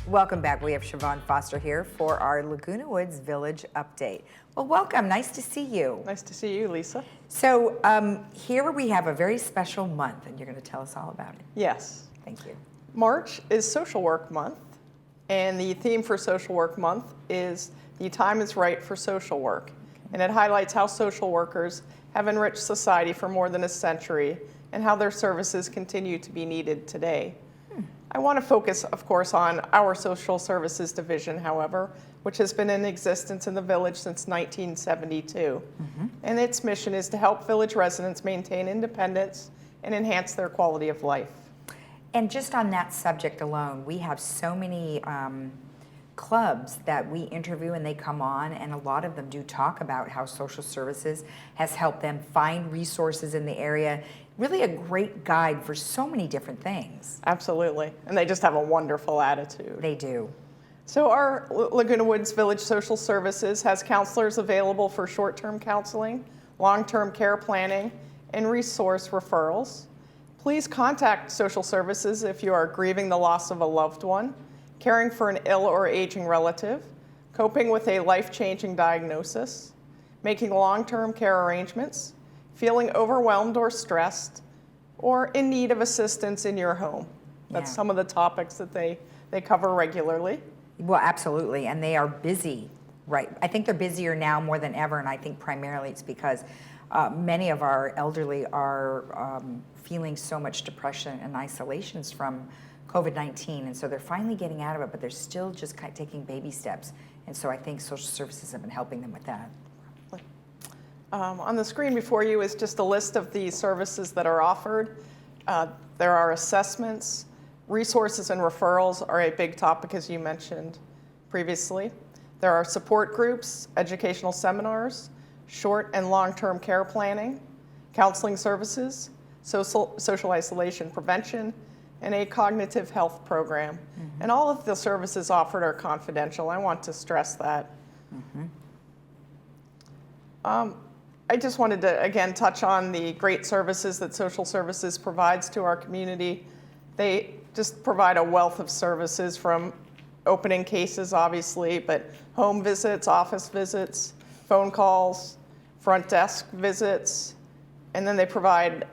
Welcome back. We have Siobhan Foster here for our Laguna Woods Village update. Well, welcome. Nice to see you. Nice to see you, Lisa. So here we have a very special month, and you're going to tell us all about it. Yes. Thank you. March is Social Work Month, and the theme for Social Work Month is The Time is Right for Social Work. And it highlights how social workers have enriched society for more than a century and how their services continue to be needed today. I want to focus, of course, on our Social Services Division, however, which has been in existence in the village since 1972. And its mission is to help village residents maintain independence and enhance their quality of life. And just on that subject alone, we have so many clubs that we interview and they come on, and a lot of them do talk about how social services has helped them find resources in the area. Really a great guide for so many different things. Absolutely. And they just have a wonderful attitude. They do. So our Laguna Woods Village Social Services has counselors available for short-term counseling, long-term care planning, and resource referrals. Please contact social services if you are grieving the loss of a loved one, caring for an ill or aging relative, coping with a life-changing diagnosis, making long-term care arrangements, feeling overwhelmed or stressed, or in need of assistance in your home. That's some of the topics that they cover regularly. Well, absolutely, and they are busy, right? I think they're busier now more than ever, and I think primarily it's because many of our elderly are feeling so much depression and isolations from COVID-19, and so they're finally getting out of it, but they're still just kind of taking baby steps, and so I think social services have been helping them with that. On the screen before you is just a list of the services that are offered. There are assessments, resources and referrals are a big topic, as you mentioned previously. There are support groups, educational seminars, short and long-term care planning, counseling services, social isolation prevention, and a cognitive health program. And all of the services offered are confidential. I want to stress that. I just wanted to, again, touch on the great services that social services provides to our community. They just provide a wealth of services, from opening cases, obviously, but home visits, office visits, phone calls, front desk visits, and then they provide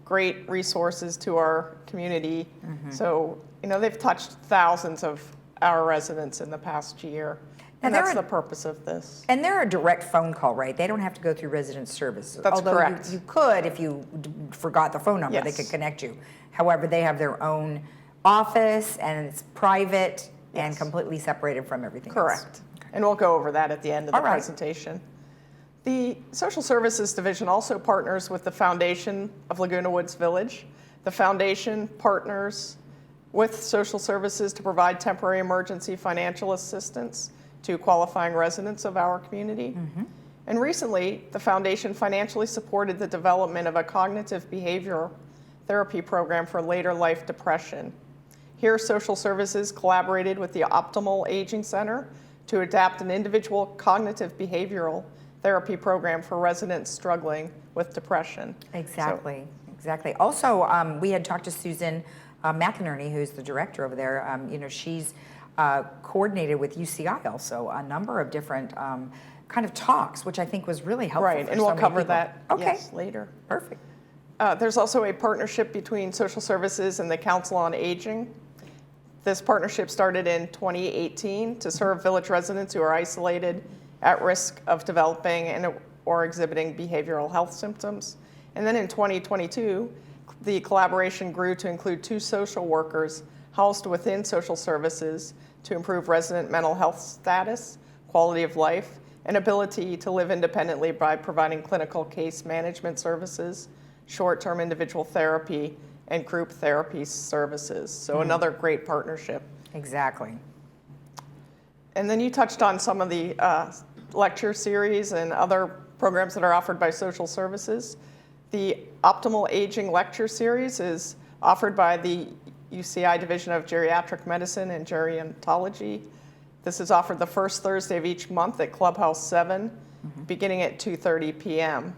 great resources to our community. So, you know, they've touched thousands of our residents in the past year. And that's the purpose of this. And they're a direct phone call, right? They don't have to go through resident services. That's Although correct. You could, if you forgot the phone number, they could connect you. However, they have their own office, and it's private and completely separated from everything else. Correct. And we'll go over that at the end of the presentation. The Social Services Division also partners with the Foundation of Laguna Woods Village. The Foundation partners with social services to provide temporary emergency financial assistance to qualifying residents of our community. And recently, the Foundation financially supported the development of a cognitive behavioral therapy program for later life depression. Here, social services collaborated with the Optimal Aging Center to adapt an individual cognitive behavioral therapy program for residents struggling with depression. Exactly. Also, we had talked to Susan McInerney, who's the director over there. You know, she's coordinated with UCI also a number of different kind of talks, which I think was really helpful. Right, and we'll cover that later. Perfect. There's also a partnership between social services and the Council on Aging. This partnership started in 2018 to serve village residents who are isolated, at risk of developing or exhibiting behavioral health symptoms. And then in 2022, the collaboration grew to include 2 social workers housed within social services to improve resident mental health status, quality of life, and ability to live independently by providing clinical case management services, short-term individual therapy, and group therapy services. So another great partnership. Exactly. And then you touched on some of the lecture series and other programs that are offered by social services. The Optimal Aging Lecture Series is offered by the UCI Division of Geriatric Medicine and Gerontology. This is offered the first Thursday of each month at Clubhouse 7, beginning at 2:30 p.m.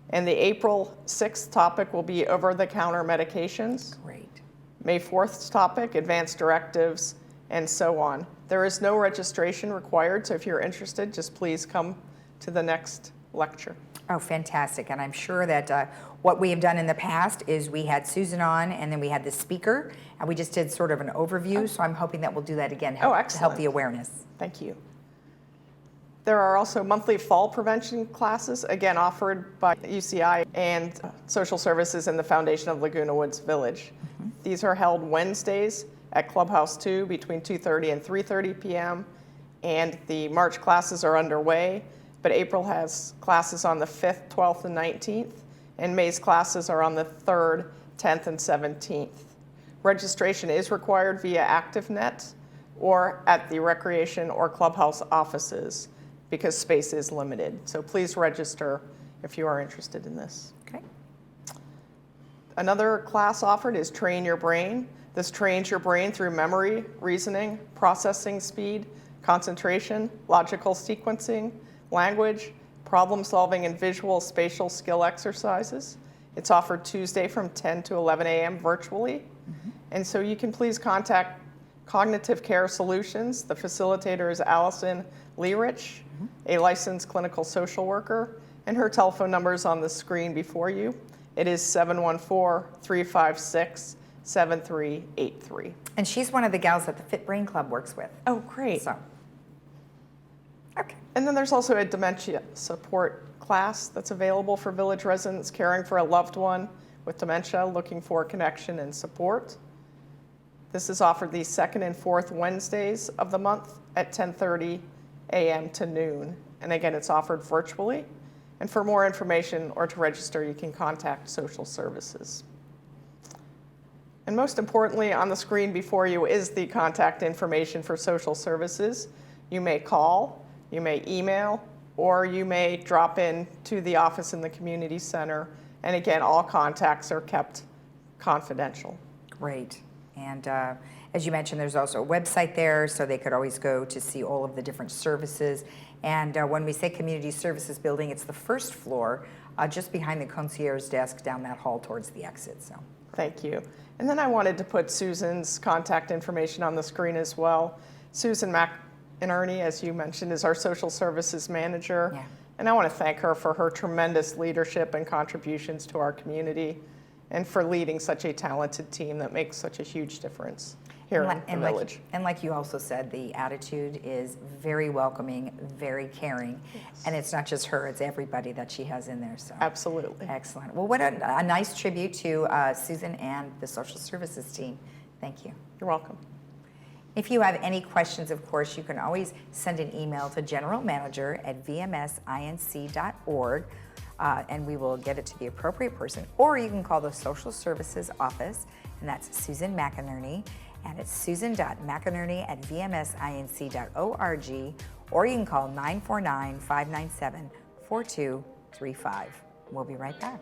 And the April 6th topic will be over-the-counter medications. Great. May 4th topic, advanced directives, and so on. There is no registration required, so if you're interested, just please come to the next lecture. Oh, fantastic. And I'm sure that what we have done in the past is we had Susan on and then we had the speaker and we just did sort of an overview. So I'm hoping that we'll do that again to help Excellent. the awareness. Thank you. There are also monthly fall prevention classes, again offered by UCI and Social Services and the Foundation of Laguna Woods Village. These are held Wednesdays at Clubhouse 2 between 2:30 and 3:30 p.m. And the March classes are underway, but April has classes on the 5th, 12th, and 19th, and May's classes are on the 3rd, 10th, and 17th. Registration is required via ActiveNet or at the recreation or clubhouse offices because space is limited. So please register if you are interested in this. Okay. Another class offered is Train Your Brain. This trains your brain through memory, reasoning, processing speed, concentration, logical sequencing, language, problem solving, and visual spatial skill exercises. It's offered Tuesday from 10 to 11 a.m. virtually. And so you can please contact Cognitive Care Solutions. The facilitator is Allison Leerich, a licensed clinical social worker, and her telephone number is on the screen before you. It is 714-356-7383. And she's one of the gals that the Fit Brain Club works with. Oh, great. So, okay. And then there's also a dementia support class that's available for village residents caring for a loved one with dementia looking for connection and support. This is offered the 2nd and 4th Wednesdays of the month at 10:30 a.m. to noon. And again, it's offered virtually. And for more information or to register, you can contact Social Services. And most importantly, on the screen before you is the contact information for Social Services. You may call, you may email, or you may drop in to the office in the community center. And again, all contacts are kept confidential. Great. And as you mentioned, there's also a website there, so they could always go to see all of the different services. And when we say community services building, it's the first floor, just behind the concierge desk down that hall towards the exit. So, thank you. And then I wanted to put Susan's contact information on the screen as well. Susan McInerney, as you mentioned, is our social services manager. Yeah. And I want to thank her for her tremendous leadership and contributions to our community and for leading such a talented team that makes such a huge difference here in the village. And like you also said, the attitude is very welcoming, very caring. Yes. And it's not just her, it's everybody that she has in there. So Absolutely. excellent. Well, what a nice tribute to Susan and the social services team. Thank you. You're welcome. If you have any questions, of course, you can always send an email to generalmanager@vmsinc.org. And we will get it to the appropriate person. Or you can call the Social Services Office, and that's Susan McInerney, and it's susan.mcinerney@vmsinc.org, or you can call 949-597-4235. We'll be right back.